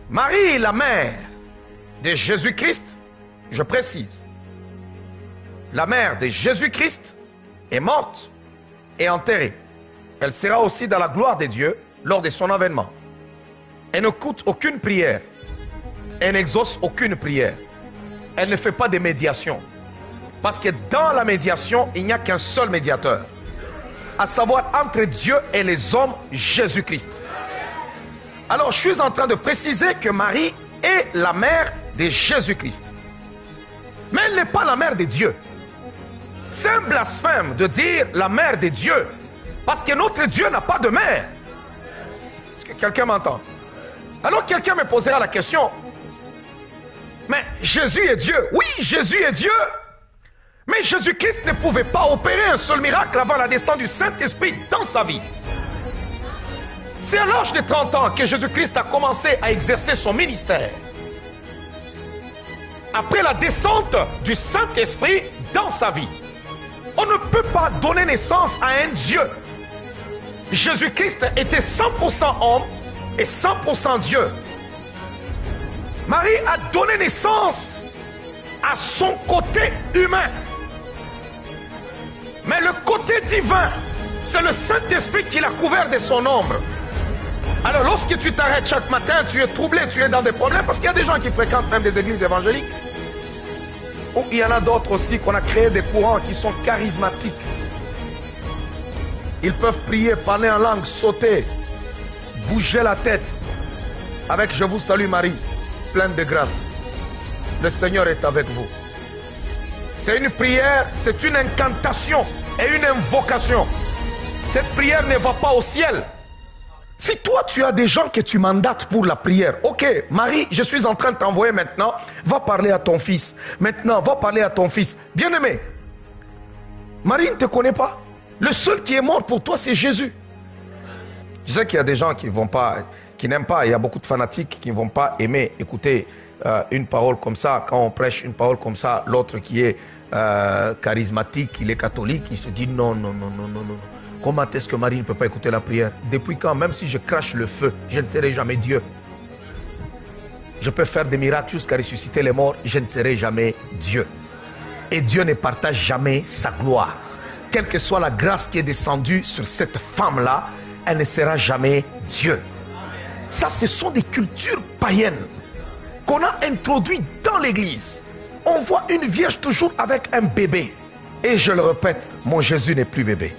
Marie, la mère de Jésus-Christ, je précise, la mère de Jésus-Christ est morte et enterrée. Elle sera aussi dans la gloire de Dieu lors de son avènement. Elle ne coûte aucune prière. Elle n'exauce aucune prière. Elle ne fait pas de médiation. Parce que dans la médiation, il n'y a qu'un seul médiateur. À savoir entre Dieu et les hommes, Jésus-Christ. Alors je suis en train de préciser que Marie est la mère de Jésus-Christ. Mais elle n'est pas la mère de Dieu. C'est un blasphème de dire la mère de Dieu. Parce que notre Dieu n'a pas de mère. Est-ce que quelqu'un m'entend? Alors quelqu'un me posera la question. Mais Jésus est Dieu. Oui, Jésus est Dieu. Mais Jésus-Christ ne pouvait pas opérer un seul miracle avant la descente du Saint-Esprit dans sa vie. C'est à l'âge de 30 ans que Jésus-Christ a commencé à exercer son ministère. Après la descente du Saint-Esprit dans sa vie. On ne peut pas donner naissance à un Dieu. Jésus-Christ était 100% homme et 100% Dieu. Marie a donné naissance à son côté humain. Mais le côté divin, c'est le Saint-Esprit qui l'a couvert de son ombre. Alors lorsque tu t'arrêtes chaque matin, tu es troublé, tu es dans des problèmes, parce qu'il y a des gens qui fréquentent même des églises évangéliques. Ou il y en a d'autres aussi qu'on a créé des courants qui sont charismatiques. Ils peuvent prier, parler en langue, sauter, bouger la tête. Avec « Je vous salue Marie », pleine de grâce. Le Seigneur est avec vous. C'est une prière, c'est une incantation et une invocation. Cette prière ne va pas au ciel. Si toi tu as des gens que tu mandates pour la prière, ok, Marie, je suis en train de t'envoyer maintenant, va parler à ton fils. Maintenant, va parler à ton fils. Bien-aimé, Marie ne te connaît pas. Le seul qui est mort pour toi, c'est Jésus. Je sais qu'il y a des gens qui vont pas, qui n'aiment pas, il y a beaucoup de fanatiques qui ne vont pas aimer écouter une parole comme ça. Quand on prêche une parole comme ça, l'autre qui est charismatique, il est catholique, il se dit non, non, non, non, non, non. Comment est-ce que Marie ne peut pas écouter la prière? Depuis quand, même si je crache le feu, je ne serai jamais Dieu. Je peux faire des miracles jusqu'à ressusciter les morts, je ne serai jamais Dieu. Et Dieu ne partage jamais sa gloire. Quelle que soit la grâce qui est descendue sur cette femme-là, elle ne sera jamais Dieu. Ça, ce sont des cultures païennes qu'on a introduites dans l'église. On voit une vierge toujours avec un bébé. Et je le répète, mon Jésus n'est plus bébé.